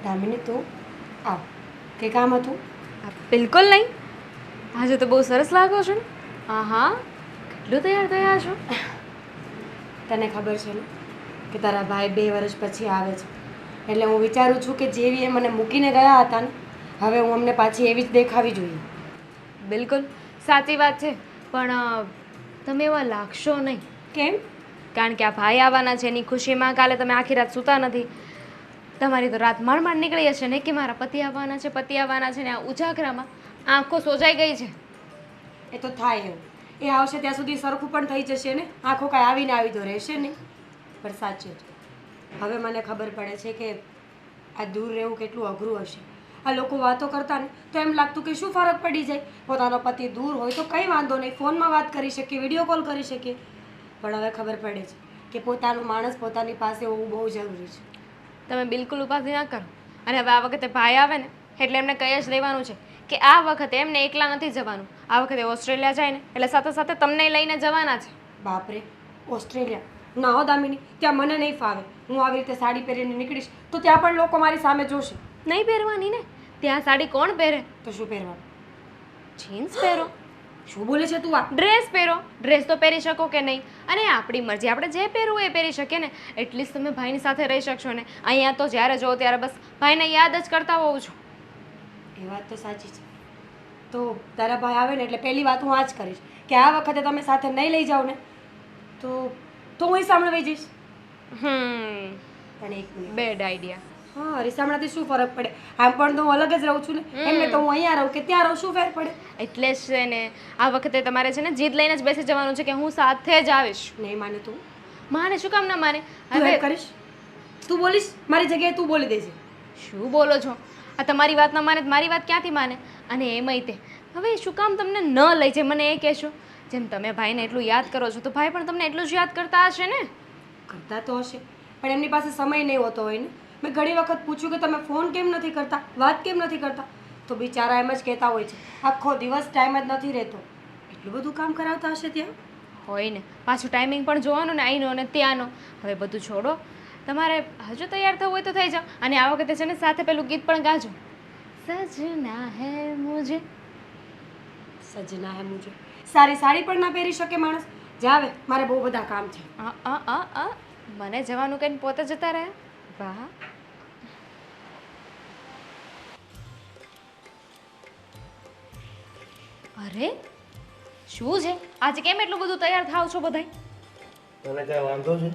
દામિની તું આવ, કે કામ હતું? બિલકુલ નહીં. આજે તો બહુ સરસ લાગો છો ને. હા હા, કેટલું તૈયાર થયા છો. તને ખબર છે ને કે તારા ભાઈ 2 વર્ષ પછી આવે છે, એટલે હું વિચારું છું કે જેવી એ મને મૂકીને ગયા હતા ને, હવે હું અમને પાછી એવી જ દેખાવી જોઈએ. બિલકુલ સાચી વાત છે, પણ તમે એવા લાગશો નહીં. કેમ? કારણ કે આ ભાઈ આવવાના છે એની ખુશીમાં કાલે તમે આખી રાત સૂતા નથી. તમારી તો રાત માંડ માંડ નીકળી હશે ને કે મારા પતિ આવવાના છે, પતિ આવવાના છે, ને આ ઉજાગરામાં આંખો સોજાઈ ગઈ છે. એ તો થાય એવું, એ આવશે ત્યાં સુધી સરખું પણ થઈ જશે ને, આંખો કાંઈ આવીને આવી તો રહેશે નહીં. પણ સાચું જ, હવે મને ખબર પડે છે કે આ દૂર રહેવું કેટલું અઘરું હશે. આ લોકો વાતો કરતા ને તો એમ લાગતું કે શું ફરક પડી જાય, પોતાનો પતિ દૂર હોય તો કંઈ વાંધો નહીં, ફોનમાં વાત કરી શકીએ, વિડીયો કોલ કરી શકીએ. પણ હવે ખબર પડે છે કે પોતાનું માણસ પોતાની પાસે હોવું બહુ જરૂરી છે. તમે બિલકુલ ઉપાધિ ના કરો. અને હવે આ વખતે ભાઈ આવે ને એટલે એમને કહી જ દેવાનું છે કે આ વખતે એમને એકલા નથી જવાનું. આ વખતે ઓસ્ટ્રેલિયા જાય ને એટલે સાથે સાથે તમને લઈને જવાના છે. બાપરે, ઓસ્ટ્રેલિયા? ના હો દામિની, ત્યાં મને નહીં ફાવે. હું આવી રીતે સાડી પહેરીને નીકળીશ તો ત્યાં પણ લોકો મારી સામે જોશે. નહીં પહેરવાની ને, ત્યાં સાડી કોણ પહેરે? તો શું પહેરવાનું? જીન્સ પહેરો. શું બોલે છે તું? આ ડ્રેસ પહેરો. ડ્રેસ તો પહેરી શકો કે નહીં, અને આપણી મરજી, આપણે જે પહેરવું એ પહેરી શકીએ ને. એટલીસ્ટ તમે ભાઈની સાથે રહી શકશો ને. અહીંયા તો જ્યારે જો ત્યારે બસ ભાઈને યાદ જ કરતા હોઉં છું. એ વાત તો સાચી છે. તો તારા ભાઈ આવે ને એટલે પહેલી વાત હું આ જ કરીશ કે આ વખતે તમે સાથે નહીં લઈ જાઓ ને તો હું રીસામણ વહી જઈશ. પણ એક મિનિટ, બેડ આઈડિયા. હા, રીસામણાથી શું ફરક પડે? આમ પણ તો હું અલગ જ રહું છું ને, એમને તો હું અહીંયા રહું કે ત્યાં રહું, શું ફેર પડે? એટલે જ છે ને, આ વખતે તમારે છે ને જીદ લઈને જ બેસી જવાનું છે કે હું સાથે જ આવીશ. નહીં માને તું? માને શું કામ ના માને? તું હવે એમ કરીશ? તું બોલીશ મારી જગ્યાએ? તું બોલી દેજે. શું બોલો છો? આ તમારી વાત ન માને તો મારી વાત ક્યાંથી માને? અને એમાંય તે હવે શું કામ તમને ન લઈ જાય મને એ કહેશો? જેમ તમે ભાઈને એટલું યાદ કરો છો તો ભાઈ પણ તમને એટલું જ યાદ કરતા હશે ને. કરતા તો હશે, પણ એમની પાસે સમય નહીં હોતો હોય ને. મેં ઘણી વખત પૂછ્યું કે તમે ફોન કેમ નથી કરતા, વાત કેમ નથી કરતા, તો બિચારા એમ જ કહેતા હોય છે આખો દિવસ ટાઈમ જ નથી રહેતો. એટલું બધું કામ કરાવતા હશે ત્યાં? હોય ને, પાછું ટાઈમિંગ પણ જોવાનું ને અહીંનો ને ત્યાંનો. હવે બધું છોડો, તમારે હજુ તૈયાર થવું હોય તો થઈ જાઓ. અને આ વખતે છે ને સાથે પેલું ગીત પણ ગાજો, સजना હે મુझे. સજના હે મુझे. સારી સાડી પણ ના પહેરી શકે માણસ. જાવે, મારે બહુ બધા કામ છે. મને જવાનું કહીને પોતે જતા રહ્યા. વાહ. અરે શું છે આજે, કેમ એટલું બધું તૈયાર થાવ છો બધાય? તને કઈ વાંધો છે?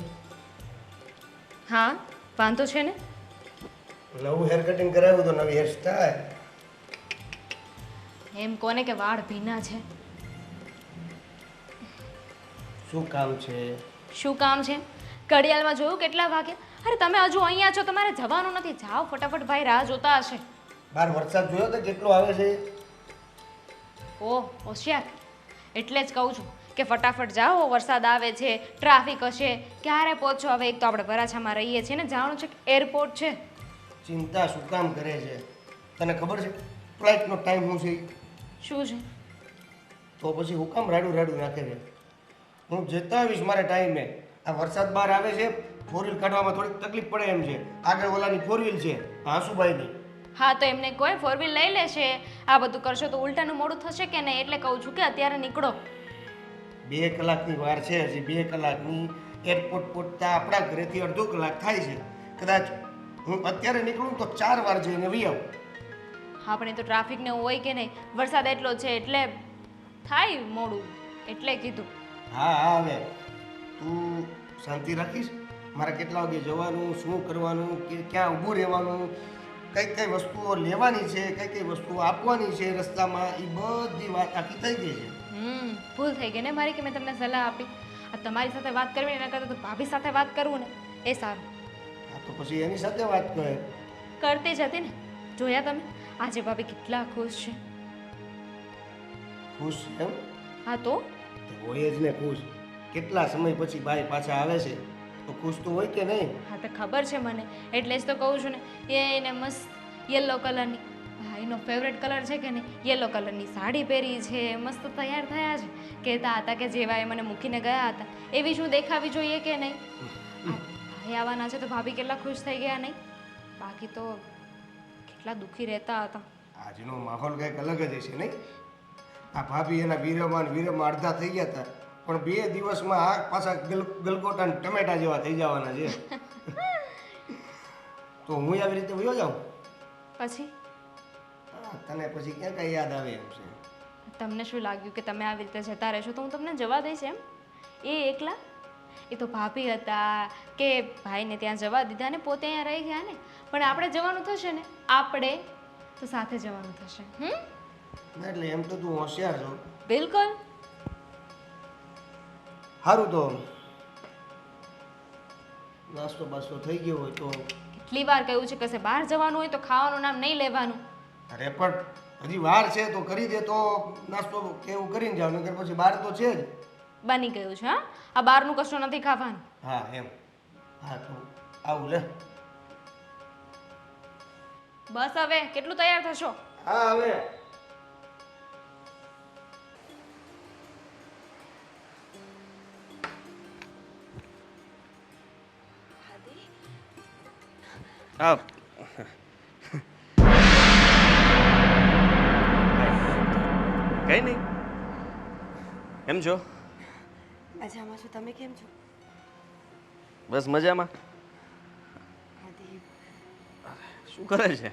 હા, વાંધો છે ને. નવું હેર કટિંગ કરાવ્યું તો નવી હેર સ્ટાઈલ. એમ કોને કે વાળ ભીના છે. શું કામ છે? શું કામ છે? ઘડિયાળમાં જોયું કેટલા વાગ્યા? અરે તમે હજુ અહીંયા છો, તમારે જવાનું નથી. જાઓ ફટાફટ, ભાઈ રાહ જોતા હશે. બહાર વરસાદ જોયો તો કેટલો આવે છે? ઓહ હોશિયાર, એટલે જ કહું છું કે ફટાફટ જાઓ, વરસાદ આવે છે, ટ્રાફિક હશે, ક્યારે પહોંચો? હવે એક તો આપણે વરાછામાં રહીએ છીએ ને, જાણું છે કે એરપોર્ટ છે. ચિંતા શું કામ કરે છે? તને ખબર છે ફ્લાઇટનો ટાઈમ શું છે? શું છે? તો પછી હું કામ રાડું રાડું નાખે છે? હું જતા આવીશ મારે ટાઈમે. આ વરસાદ બહાર આવે છે, ફોર વ્હીલ કાઢવામાં થોડીક તકલીફ પડે એમ છે. આગળ ઓલાની ફોર વ્હીલ છે, આંસુભાઈની. હા તો એમને કોઈ ફોર વ્હીલ લઈ લેશે. આ બધું કરશો તો ઉલટાનું મોડું થશે કે નહીં, એટલે કહું છું કે અત્યારે નીકળો. 2 કલાકની વાર છે, હજી 2 કલાકની. એરપોર્ટ પહોંચતા આપણા ઘરેથી અડધો કલાક થાય છે. કદાચ હું અત્યારે નીકળું તો 4 વાર જઈને વી આવું. હા પણ એ તો ટ્રાફિક ને હોય કે નહીં, વરસાદ એટલો છે એટલે થાય મોડું, એટલે કીધું. હા હા, હવે તું શાંતિ રાખીશ. મારે કેટલા વાગે જવાનું, શું કરવાનું, કે ક્યાં ઊભું રહેવાનું, કઈ કઈ વસ્તુઓ લેવાની છે, કઈ કઈ વસ્તુઓ આપવાની છે રસ્તામાં, એ બધી વાત આખી થઈ ગઈ છે. ભૂલ થઈ ગઈ ને મારી કે મેં તમને સલાહ આપી. આ તમારી સાથે વાત કરવી એના કરતાં તો ભાભી સાથે વાત કરવું ને એ સારું. હા તો પછી એની સાથે વાત કરે. કરતી જ હતી ને. જોયા તમે આજે ભાભી કેટલા ખુશ છે. ખુશ એમ? હા તો હોય જ ને ખુશ. કેટલા સમય પછી ભાઈ પાછા આવે છે તો ખુશ તો હોય કે નહીં? હા તો ખબર છે મને, એટલે જ તો કહું છું ને. એને મસ્ત યલો કલરની, ભાઈનો ફેવરેટ કલર છે કે નહીં, યલો કલરની સાડી પહેરી છે, મસ્ત તૈયાર થયા છે. કહેતા હતા કે જેવા એ મને મૂકીને ગયા હતા એવી શું દેખાવી જોઈએ કે નહીં. ભાઈ આવવાના છે તો ભાભી કેટલા ખુશ થઈ ગયા નહીં? બાકી તો કેટલા દુઃખી રહેતા હતા. આજનો માહોલ કંઈક અલગ જ હશે નહીં? આ ભાભી એના વીરમાં અડધા થઈ ગયા હતા, પણ 2 દિવસમાં આ પાછા ગલગોટા ને ટમેટા જેવા થઈ જવાના છે. તો હું આવી રીતે વયો જાઉં? પછી તને પછી ક્યાં કઈ યાદ આવે એમ છે? તમને શું લાગ્યું કે તમે આવી રીતે જતા રહેશો તો હું તમને જવા દઈશ એમ? એ એકલા? એ તો ભાભી હતા કે ભાઈને ત્યાં જવા દીધા ને પોતે અહીંયા રહી ગયા ને. પણ આપણે જવાનું થશે ને, આપણે તો સાથે જવાનું થશે. એટલે એમ તો તું હોશિયાર છો. બિલકુલ. સારું, તો નાસ્તો બાસ્તો થઈ ગયો હોય તો? કેટલી વાર કહ્યું છે કશે બહાર જવાનું હોય તો ખાવાનું નામ નહીં લેવાનું. અરે પણ હજી વાર છે તો કરી દે, તો નાસ્તો કે એવું કરીને જાવ, નકર પછી બહાર તો છે જ. બની ગયું છે. હા, આ બહારનું કશું નથી ખાવાનું. હા એમ. હા તો આવું લે. બસ હવે કેટલું તૈયાર થશો? હા હવે. હા, કઈ નહીં. કેમ છો? મજામાં છું. તમે કેમ છો? બસ મજામાં. આદિ, શું કરે છે?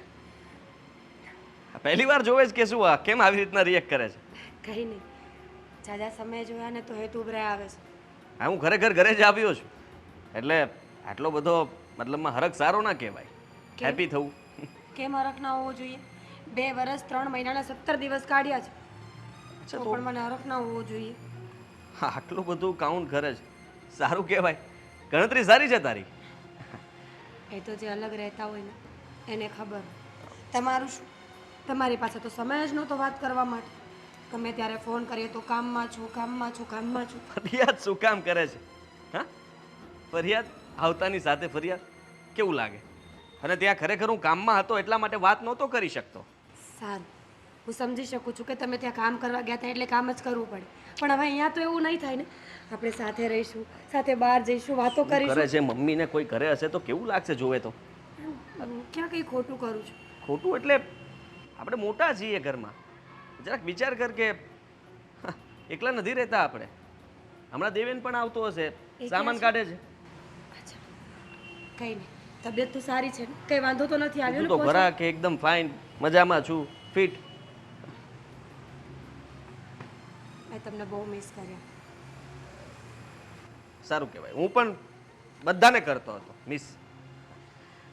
પહેલી વાર જોવે છે કે શું? આ કેમ આવી રીતના રિએક્ટ કરે છે? કંઈ નહીં. જાજા સમય જોયા ને તો હેતુ ઉભરાય આવે છે. હા, હું ખરેખર ઘરે જ આવ્યો છું, એટલે આટલો બધો મતલબમાં હરખ સારો ના કહેવાય. કેમ? હેપી થવું. કેમ હરખ ના હોવો જોઈએ? 2 વર્ષ 3 મહિનાના 17 દિવસ કાઢ્યા છે, અચ્છા, તો તો પણ મને હરખ ના હોવો જોઈએ. હા, આટલું બધું કાઉન્ટ કરે છે, સારું કહેવાય. ગણતરી સારી છે તારી. એ તો જે અલગ રહેતા હોય ને એને ખબર. તમારું શું? તમારી પાસે તો સમય જ નહોતો વાત કરવા માટે. ગમે ત્યારે ફોન કરીએ તો કામમાં છું, કામમાં છું, કામમાં છું. ફરિયાદ શું કામ કરે છે? હા, ફરિયાદ આવતાની સાથે ફરિયાદ કેવું લાગે? અને ત્યાં ખરેખર હું કામમાં હતો એટલા માટે વાત નહોતો કરી શકતો. સારું, હું સમજી શકું છું કે તમે ત્યાં કામ કરવા ગયા હતા એટલે કામ જ કરવું પડે, પણ હવે અહીંયા તો એવું નહીં થાય ને. આપણે સાથે રહીશું, સાથે બહાર જઈશું, વાતો કરે કરીશું. છે મમ્મીને કોઈ કરે હશે તો કેવું લાગશે જોવે તો? ક્યાં કંઈ ખોટું કરું છું? ખોટું એટલે આપણે મોટા છીએ ઘરમાં, જરાક વિચાર કર કે એકલા નથી રહેતા આપણે. હમણાં દેવેન પણ આવતો હશે, ક્યાં સામાન છે? કાઢે છે. અચ્છા, કંઈ નહીં. તબિયત તો સારી છે ને? કંઈ વાંધો તો નથી આવ્યો તું ને? તો પહોંચવા? ખરા કે એકદમ ફાઇન, મજામાં છું, ફિટ. મેં તમને બહુ મિસ કર્યા. સારું કહેવાય. હું પણ બધાને કરતો હતો મિસ.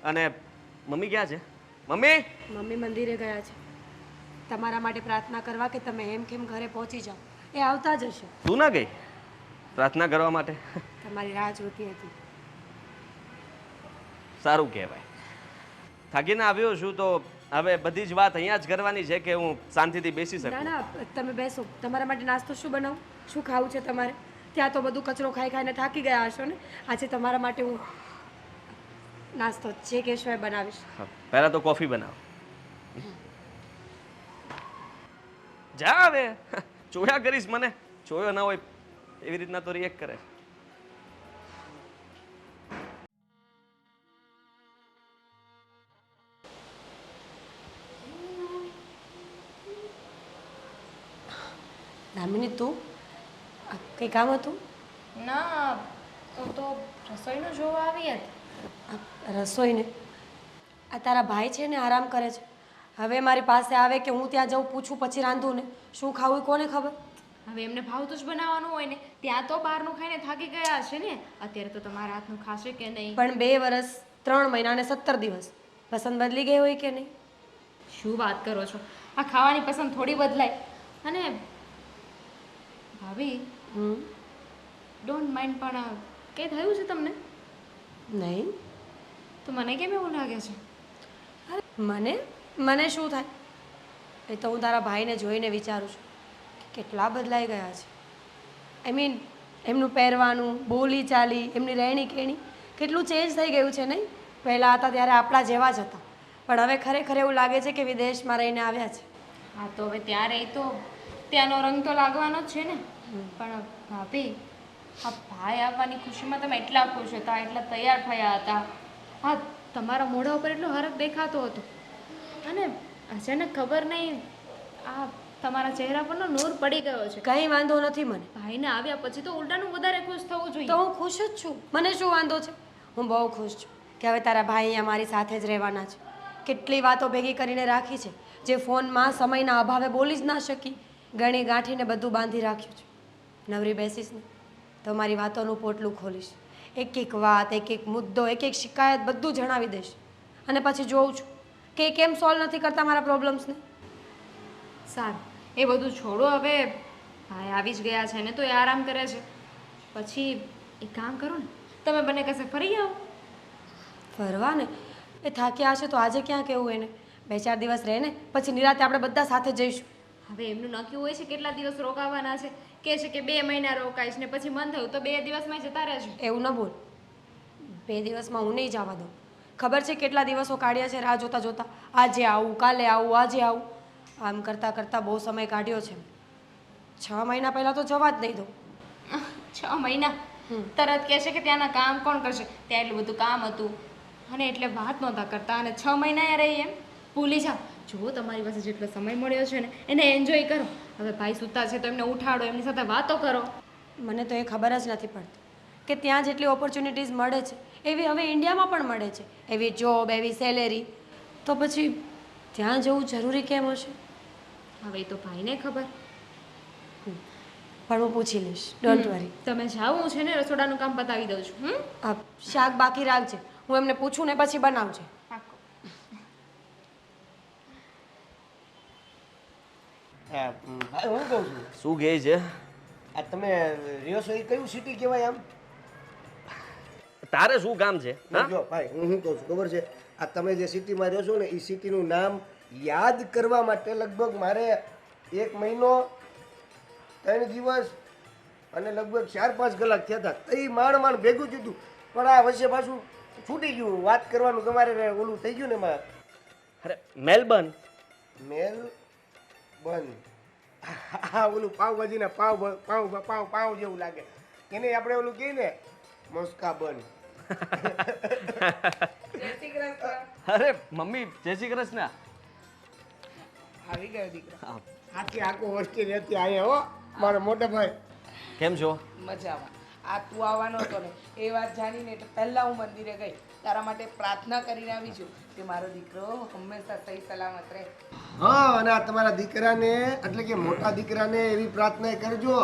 અને મમ્મી ક્યાં છે? મમ્મી! મમ્મી મંદિરે ગયા છે તમારા માટે પ્રાર્થના કરવા કે તમે એમ કેમ ઘરે પહોંચી જાઓ. એ આવતા જ હશે. તું ના ગઈ પ્રાર્થના કરવા માટે? તમારી રાહ જોતી હતી. સારું કહેવાય. થાકીને આવ્યો છું તો હવે બધી જ વાત અહીંયા જ કરવાની છે કે હું શાંતિથી બેસી ના શકું? ના, તમે બેસો. તમારા માટે નાસ્તો શું બનાવું? શું ખાવું છે તમારે? ત્યાં તો બધું કચરો ખાઈ ખાઈને થાકી ગયા હશો ને. આજે તમારા માટે હું નાસ્તો જે કહેશો એ બનાવીશ. હા, પહેલા તો કોફી બનાવ. જા હવે, જોયા કરીશ મને. જોયો ના હોય એવી રીતના તો રિએક્ટ કરે. દામિની, તું કંઈ કામ હતું? ના, હું તો રસોઈનું જોવા આવી હતી. રસોઈને? આ તારા ભાઈ છે ને આરામ કરે છે. હવે મારી પાસે આવે કે હું ત્યાં જઉં, પૂછું, પછી રાંધું ને. શું ખાવું એ કોને ખબર? હવે એમને ભાવતું જ બનાવવાનું હોય ને. ત્યાં તો બહારનું ખાઈને થાકી ગયા હશે ને. અત્યારે તો તમારા હાથનું ખાશે કે નહીં? પણ 2 વર્ષ 3 મહિના અને 17 દિવસ પસંદ બદલી ગઈ હોય કે નહીં? શું વાત કરો છો? આ ખાવાની પસંદ થોડી બદલાય. અને ભાભી, ડોન્ટ માઇન્ડ, પણ કંઈ થયું છે તમને? નહીં તો મને કેમ એવું લાગે છે? અરે મને શું થાય? એ તો હું તારા ભાઈને જોઈને વિચારું છું કે કેટલા બદલાઈ ગયા છે. આઈ મીન એમનું પહેરવાનું, બોલી ચાલી, એમની રહેણી કહેણી કેટલું ચેન્જ થઈ ગયું છે નહીં? પહેલાં હતા ત્યારે આપણા જેવા જ હતા, પણ હવે ખરેખર એવું લાગે છે કે વિદેશમાં રહીને આવ્યા છે. હા, તો હવે ત્યાં રહી તો ત્યાંનો રંગ તો લાગવાનો જ છે ને. પણ ભાભી, આ ભાઈ આવવાની ખુશીમાં તમે એટલા ખુશ હતા, એટલા તૈયાર થયા હતા. હા, તમારા મોઢા ઉપર એટલો હરખ દેખાતો હતો. અને અચાનક ખબર નહીં આ તમારા ચહેરા પરનો નૂર પડી ગયો છે. કંઈ વાંધો નથી મને. ભાઈને આવ્યા પછી તો ઉલટાનું વધારે ખુશ થવું જોઈએ. તો હું ખુશ જ છું. મને શું વાંધો છે? હું બહુ ખુશ છું કે હવે તારા ભાઈ અહીંયા મારી સાથે જ રહેવાના છે. કેટલી વાતો ભેગી કરીને રાખી છે જે ફોનમાં સમયના અભાવે બોલી જ ના શકી. ગણી ગાંઠીને બધું બાંધી રાખ્યું છે. નવરી બેસીશ ને તો મારી વાતોનું પોટલું ખોલીશ. એક એક વાત, એક એક મુદ્દો, એક એક શિકાયત બધું જણાવી દઈશ. અને પછી જોઉં છું કે એ કેમ સોલ્વ નથી કરતા મારા પ્રોબ્લેમ્સને. સારું, એ બધું છોડો હવે. ભાઈ આવી જ ગયા છે ને તો એ આરામ કરે છે. પછી એક કામ કરો ને, તમે બંને કશે ફરી આવો. ફરવા ને એ થાક્યા હશે તો આજે ક્યાં કહેવું એને? 2-4 દિવસ રહે ને પછી નિરાતે આપણે બધા સાથે જઈશું. હવે એમનું નક્કી હોય છે કેટલા દિવસ રોકાવાના છે. કહે છે કે 2 મહિના રોકાઈશ ને પછી મન થયું તો 2 દિવસમાં જતા રહેજો. એવું ન બોલ. 2 દિવસમાં હું નહીં જવા દઉં. ખબર છે કેટલા દિવસો કાઢ્યા છે રાહ જોતા જોતા. આજે આવું, કાલે આવું, આજે આવું, આમ કરતાં કરતાં બહુ સમય કાઢ્યો છે. 6 મહિના પહેલાં તો જવા જ નહીં દઉં. 6 મહિના તરત કહે છે કે ત્યાંના કામ કોણ કરશે, ત્યાં એટલું બધું કામ હતું અને એટલે વાત નહોતા કરતા અને 6 મહિના રહી એમ ભૂલી જાઓ. જો તમારી પાસે જેટલો સમય મળ્યો છે ને એને એન્જોય કરો. હવે ભાઈ સૂતા છે તો એમને ઉઠાડો, એમની સાથે વાતો કરો. મને તો એ ખબર જ નથી પડતી કે ત્યાં જેટલી ઓપોર્ચ્યુનિટીઝ મળે છે એવી હવે ઇન્ડિયામાં પણ મળે છે. એવી જોબ, એવી સેલેરી, તો પછી ત્યાં જવું જરૂરી કેમ હશે? હવે એ તો ભાઈને ખબર. પણ હું પૂછી લઈશ, ડોન્ટ વરી. તમે જાઓ, હું છે ને રસોડાનું કામ પતાવી દઉં છું. આ શાક બાકી રાખજે, હું એમને પૂછું ને પછી બનાવજે. પાક્કો. હા, ભાઈ હું કહું છું, શું કહે છે? આ તમે રહ્યો છો એ કયું સિટી કહેવાય આમ? તારે શું કામ છે? હા? જો ભાઈ હું શું કહું છું ખબર છે, આ તમે જે સિટીમાં રહ્યો છો ને એ સિટીનું નામ યાદ કરવા માટે લગભગ મારે 1 મહિનો 3 દિવસ અને લગભગ 4-5 કલાક થયા હતા. તો એ માંડ ભેગું થયું હતું. પણ આ વચ્ચે પાછું છૂટી ગયું. વાત કરવાનું તમારે ઓલું થઈ ગયું ને એમાં. અરે મેલબર્ન. હા, ઓલું પાવભાજીના પાવ જેવું લાગે. એને આપણે ઓલું કહીએ ને મોસ્કા બન. અરે મમ્મી, જય શ્રી કૃષ્ણ. આવી ગયો દીકરો. આખી આખો હોસ્ટેલ હતી અહીંયા હો મારો મોટા ભાઈ. કેમ છો? મજામાં. આ તું આવવાનો હતો ને એ વાત જાણીને એટલે પહેલા હું મંદિરે ગઈ, તારા માટે પ્રાર્થના કરીને આવી છું કે મારો દીકરો હંમેશા સહી સલામત રહે. હા, અને આ તમારા દીકરાને એટલે કે મોટા દીકરાને એવી પ્રાર્થના કરજો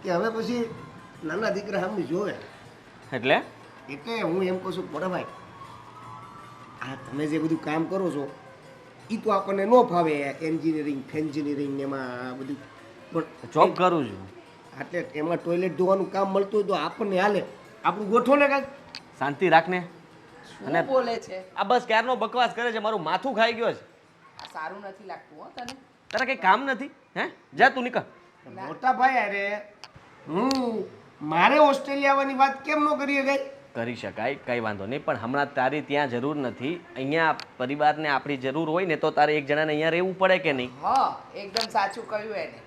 કે હવે પછી નાના દીકરા સામે જોવે. એટલે એટલે હું એમ કહું છું મોટા ભાઈ, આ તમે જે બધું કામ કરો છો એ તો આપણને ન ફાવે. એન્જિનિયરિંગ ને એમાં આ બધું પણ જોબ કરું છું. એટલે એમાં ટોયલેટ ધોવાનું કામ મળતું હોય તો આપણને હાલે. આપણું ગોઠવો ને કાંઈક. શાંતિ રાખને. શું બોલે છે? આ બસ ક્યારનો બકવાસ કરે છે, મારું માથું ખાઈ ગયો છે. આ સારું નથી લાગતું હો તને? તારે કઈ કામ નથી? હે, જા તું નીકળ. મોટા ભાઈ અરે હું મારે ઓસ્ટ્રેલિયા આવવાની વાત કેમ ન કરીએ ગઈ? કરી શકાય, કંઈ વાંધો નહીં, પણ હમણાં તારી ત્યાં જરૂર નથી. અહીંયા પરિવારને આપણી જરૂર હોય ને તો તારે એક જણાને અહીંયા રહેવું પડે કે નહીં? હા, એકદમ સાચું કહ્યું એને.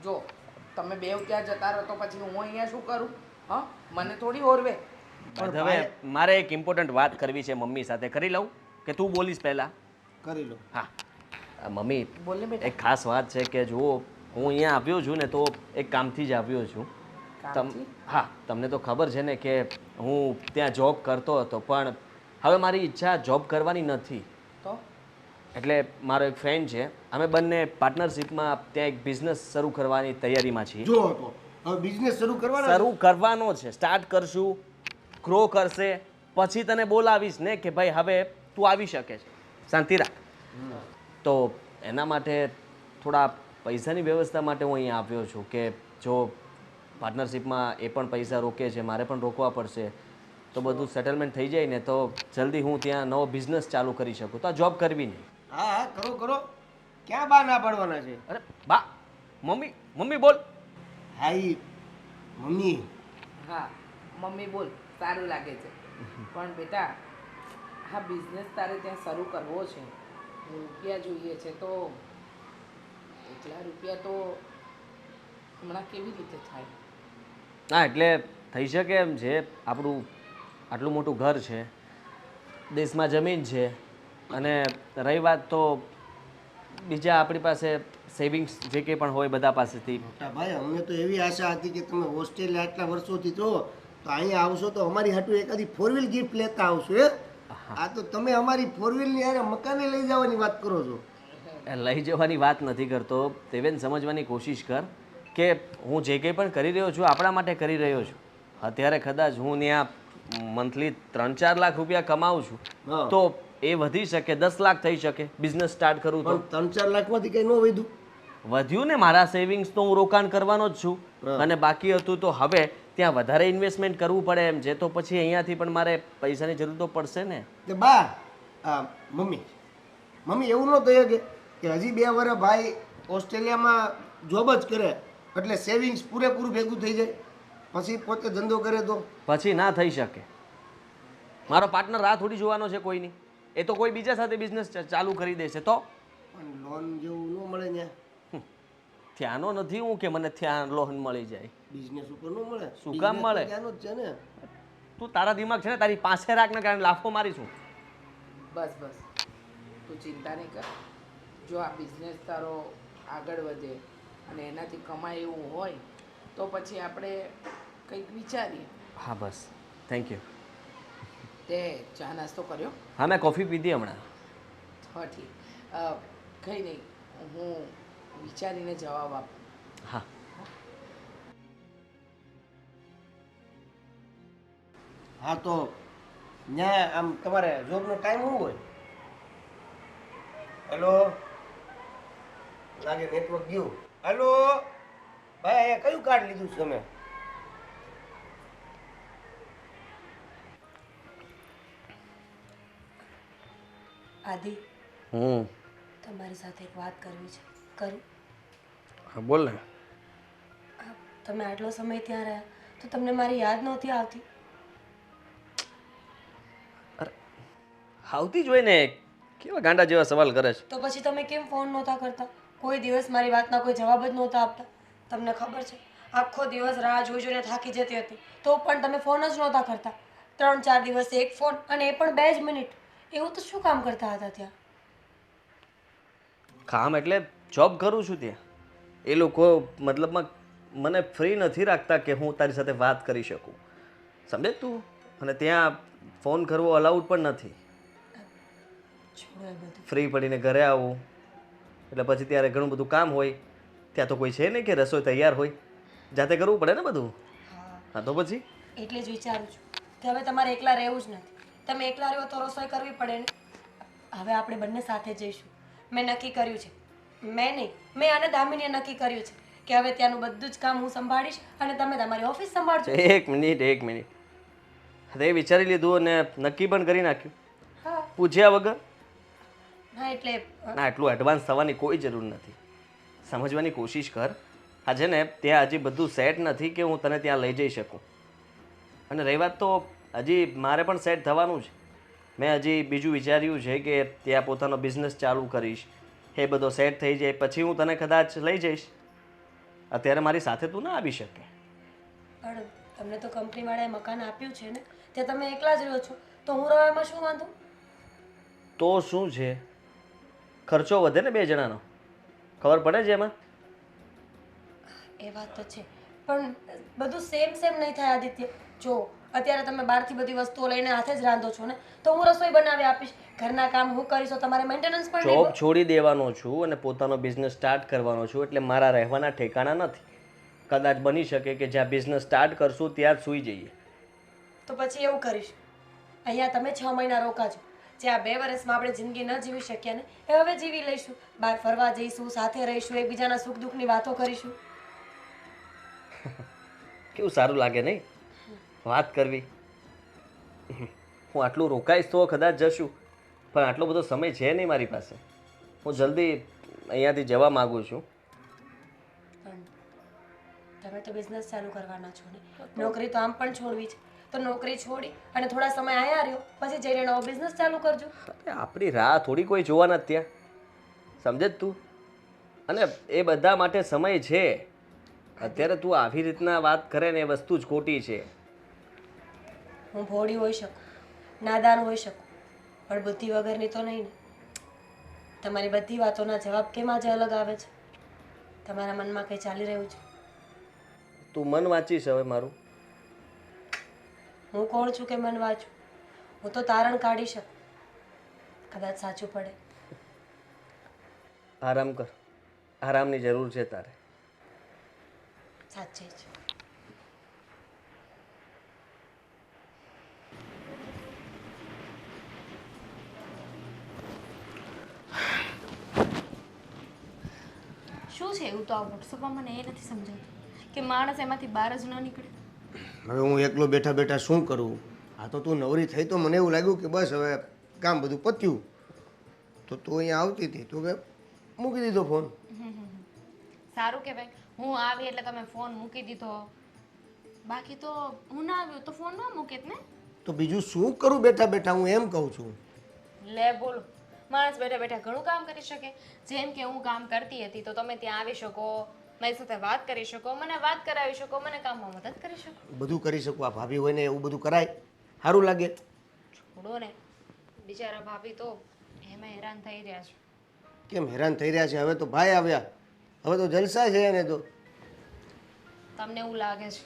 જો તમે બેવ ત્યાં જતા રહો તો પછી હું અહીંયા શું કરું? હા, મને થોડી ઓરવે. પણ હવે મારે એક ઇમ્પોર્ટન્ટ વાત કરવી છે મમ્મી સાથે. કરી લઉં કે તું બોલીશ પહેલા? કરી લો. હા મમ્મી, બોલ ને બેટા. એક ખાસ વાત છે કે જુઓ, હું અહીંયા આવ્યો છું ને તો એક કામથી જ આવ્યો છું. કામથી? હા, તમને તો ખબર છે ને કે હું ત્યાં જોબ કરતો હતો, પણ હવે મારી ઈચ્છા જોબ કરવાની નથી. તો એટલે મારો એક ફ્રેન્ડ છે, અમે બંને પાર્ટનરશિપમાં ત્યાં એક બિઝનેસ શરૂ કરવાની તૈયારીમાં છીએ. જો તો હવે બિઝનેસ શરૂ કરવાનો છે. સ્ટાર્ટ કરશું, ગ્રો કરશે, પછી તને બોલાવીશ ને કે ભાઈ હવે તું આવી શકે છે. શાંતિ રાખ. તો એના માટે થોડા પૈસાની વ્યવસ્થા માટે હું અહીંયા આવ્યો છું કે જો પાર્ટનરશિપમાં એ પણ પૈસા રોકે છે, મારે પણ રોકવા પડશે, તો બધું સેટલમેન્ટ થઈ જાય ને તો જલ્દી હું ત્યાં નવો બિઝનેસ ચાલુ કરી શકું. તો આ જોબ કરવી નહીં. હા હા, કરો કરો. ક્યાં બા ના પાડવાના છે? અરે બા, મમ્મી બોલ. હા ઈ મમ્મી. હા મમ્મી બોલ, સારું લાગે છે. પણ બેટા હા બિઝનેસ તારે ત્યાં શરૂ કરવો છે, રૂપિયા જોઈએ છે, તો એટલા રૂપિયા તો હમણાં કેવી રીતે થાય? હા એટલે થઈ શકે એમ છે. આપણું આટલું મોટું ઘર છે, દેશમાં જમીન છે, અને રહી વાત તો બીજા આપણી પાસે સેવિંગ્સ જે કંઈ પણ હોય બધા પાસેથી. મોટા ભાઈ અમને તો એવી આશા હતી કે તમે ઓસ્ટ્રેલિયા આટલા વર્ષોથી છો તો અહીંયા આવશો તો અમારી હાટુ એકાદી 4 વ્હીલ ગિફ્ટ લેતા આવશો હે. આ તો તમે અમારી 4 વ્હીલની હારે મકાને લઈ જવાની વાત કરો છો. એ લઈ જવાની વાત નથી કરતો, તેવેન સમજવાની કોશિશ કર કે હું જે કંઈ પણ કરી રહ્યો છું આપણા માટે કરી રહ્યો છું. અત્યારે કદાચ હું ત્યાં મંથલી 3-4 લાખ રૂપિયા કમાઉં છું હા. તો એ વધી શકે, 10 લાખ થઈ શકે બિઝનેસ સ્ટાર્ટ કરું તો. પણ 3-4 લાખમાંથી કંઈ ન વધ્યું. વધ્યું ને, મારા સેવિંગ્સ તો હું રોકાણ કરવાનો જ છું. હા. અને બાકી હતું તો હવે ત્યાં વધારે ઇન્વેસ્ટમેન્ટ કરવું પડે એમ છે, તો પછી અહીંયાથી પણ મારે પૈસાની જરૂર તો પડશે ને. તે બા મમ્મી એવું ન થયું કે હજી 2 વર્ષ ભાઈ ઓસ્ટ્રેલિયામાં જોબ જ કરે એટલે સેવિંગ્સ પૂરેપૂરું ભેગું થઈ જાય પછી પોતે ધંધો કરે તો. પછી ના થઈ શકે. મારો પાર્ટનર રાહ થોડી જોવાનો છે કોઈની. એ તો કોઈ બીજા સાથે બિઝનેસ ચાલુ કરી દેશે તો. પણ લોન જેવું ન મળે ત્યાં. ત્યાંનો નથી હું કે મને ત્યાં લોન મળી જાય. બિઝનેસ ઉપર ન મળે. શું કામ Business તો મળે? ત્યાંનો જ છે ને. તું તારા દિમાગ છે ને તારી પાસે રાખને કારણે લાફો મારીશું. બસ બસ તું ચિંતા નહીં કર. જો આ બિઝનેસ તારો આગળ વધે અને એનાથી કમાય એવું હોય તો પછી આપણે કંઈક વિચારીએ. હા બસ, થેન્ક યુ. તે ચા નાસ્તો કર્યો? હા મેં કોફી પીધી હમણાં. હા ઠીક. કંઈ નહીં, હું વિચારીને જવાબ આપું. હા હા તો ત્યાં આમ તમારે જોબનો ટાઈમ શું હોય? હેલો, લાગે નેટવર્ક ગયું. હેલો ભાઈ, અહીંયા કયું કાર્ડ લીધું છે તમે? આદિ, તમારી સાથે એક વાત કરવી છે. કરું? હા બોલ ને. તમે આટલો સમય ત્યાં રહ્યા તો તમને મારી યાદ નહોતી આવતી? આવતી જ હોય ને. કેવા ગાંડા જેવા સવાલ કરે છે. તો પછી તમે કેમ ફોન નહોતા કરતા? કોઈ દિવસ મારી વાતના કોઈ જવાબ જ નહોતા આપતા. તમને ખબર છે, આખો દિવસ રાહ જોઈ જોઈને થાકી જતી હતી તો પણ તમે ફોન જ નહોતા કરતા. 3-4 દિવસે એક ફોન, અને એ પણ 2 જ મિનિટ. એવું તો શું કામ કરતા હતા ત્યાં? કામ એટલે જોબ કરું છું ત્યાં. એ લોકો મતલબમાં મને ફ્રી નથી રાખતા કે હું તારી સાથે વાત કરી શકું, સમજે તું? અને ત્યાં ફોન કરવો અલાઉડ પણ નથી. છોડો એ બધું. ફ્રી પડીને ઘરે આવું એટલે પછી ત્યારે ઘણું બધું કામ હોય. ત્યાં તો કોઈ છે નહીં કે રસોઈ તૈયાર હોય, જાતે કરવું પડે ને બધું. હા, હા તો પછી એટલે જ વિચારું છું કે હવે તમારે એકલા રહેવું જ નથી. તમે એકલા રહ્યો તો રસોઈ કરવી પડે ને. હવે આપણે બંને સાથે જઈશું. મેં નક્કી કર્યું છે. મેં નહીં, મેં અને દામિનીએ નક્કી કર્યું છે કે હવે ત્યાંનું બધું જ કામ હું સંભાળીશ અને તમે તમારી ઓફિસ સંભાળજો. એક મિનિટ. તે વિચારી લીધું અને નક્કી પણ કરી નાખ્યું હા પૂછ્યા વગર? હા, એટલે ના, એટલું એડવાન્સ થવાની કોઈ જરૂર નથી. સમજવાની કોશિશ કર. આ છે ને ત્યાં હજી બધું સેટ નથી કે હું તને ત્યાં લઈ જઈ શકું. અને રહી વાત તો હજી મારે પણ સેટ થવાનું છે. મેં હજી બીજું વિચાર્યું છે કે ત્યાં પોતાનો બિઝનેસ ચાલુ કરીશ. એ બધો સેટ થઈ જાય પછી હું તને કદાચ લઈ જઈશ. અત્યારે મારી સાથે તું ના આવી શકે. પણ તમને તો કંપનીવાળાએ મકાન આપ્યું છે ને, ત્યાં તમે એકલા જ રહો છો તો હું રહેવામાં શું વાંધો? તો શું છે, ખર્ચો વધે ને 2 જણાનો. ખબર પડે છે એમાં? એ વાત તો છે, પણ બધું સેમ નહીં થાય આદિત્ય. જો અત્યારે તમે બહારથી બધી વસ્તુઓ લઈને હાથે જ રાંધો છો ને, તો હું રસોઈ બનાવી આપીશ. ઘરના કામ હું કરીશ તો તમારે મેન્ટેનન્સ પણ નહીં જોબ હોય. છોડી દેવાનો છું અને પોતાનો બિઝનેસ સ્ટાર્ટ કરવાનો છું, એટલે મારા રહેવાના ઠેકાણા નથી. કદાચ બની શકે કે જ્યાં બિઝનેસ સ્ટાર્ટ કરશું ત્યાં જ સૂઈ જઈએ. તો પછી એવું કરીશ, અહીંયા તમે 6 મહિના રોકાજો. જે આ 2 વર્ષમાં આપણે જિંદગી ન જીવી શક્યા ને એ હવે જીવી લઈશું. બહાર ફરવા જઈશું, સાથે રહીશું, એકબીજાના સુખ દુઃખની વાતો કરીશું. કેવું સારું લાગે નહીં વાત કરવી. હું આટલું રોકાઈશ તો કદાચ જશું, પણ આટલો બધો સમય છે નહીં મારી પાસે. હું જલ્દી અહીંયાથી જવા માગું છું. પણ તમે તો બિઝનેસ ચાલુ કરવાના છો ને, નોકરી તો આમ પણ છોડવી છે. તો નોકરી છોડી અને થોડા સમય આયા રહ્યો, પછી જઈને નવો બિઝનેસ ચાલુ કરજો. અરે આપણી રાહ થોડી કોઈ જોવાના ત્યાં, સમજે જ તું? અને એ બધા માટે સમય છે. અત્યારે તું આવી રીતના વાત કરે ને એ વસ્તુ જ ખોટી છે. હું ભોળી હોઈ શકું, નાદાન હોઈ શકું, પણ બુદ્ધિ વગરની તો નહીં ને. તમારી બધી વાતોના જવાબ કેમ આજે અલગ આવે છે? તમારા મનમાં કંઈ ચાલી રહ્યું છે? તું મન વાંચીશ હવે મારું? હું કોણ છું કે મન વાંચું? હું તો તારણ કાઢી શકું, કદાચ સાચું પડે. આરામ કર, આરામની જરૂર છે તારે. સાચે જ. શું છે એવું તો આ વોટ્સઅપમાં મને એ નથી સમજાતું કે માણસ એમાંથી બહાર જ ન નીકળે. હવે હું એકલો બેઠા બેઠા શું કરું? આ તો તું નવરી થઈ તો મને એવું લાગ્યું કે બસ હવે કામ બધું પત્યું. તો તું અહીંયા આવતી હતી તો મેં મૂકી દીધો ફોન. સારું કહેવાય, હું આવી એટલે તમે ફોન મૂકી દીધો. બાકી તો હું ના આવ્યો તો ફોન ન મૂકેત ને. તો બીજું શું કરું બેઠા બેઠા, હું એમ કહું છું. લે બોલો, માણસ બેઠા બેઠા ઘણું કામ કરી શકે. જેમ કે હું કામ કરતી હતી તો તમે ત્યાં આવી શકો, મારી સાથે વાત કરી શકો, મને વાત કરાવી શકો, મને કામમાં મદદ કરી શકો. બધું કરી શકું. આ ભાભી હોય ને એવું બધું કરાય? સારું લાગે? છોડો ને, બિચારા ભાભી તો એમાં હેરાન થઈ રહ્યા છે. કેમ હેરાન થઈ રહ્યા છે? હવે તો ભાઈ આવ્યા, હવે તો જલસા છે એને તો. તમને એવું લાગે છે?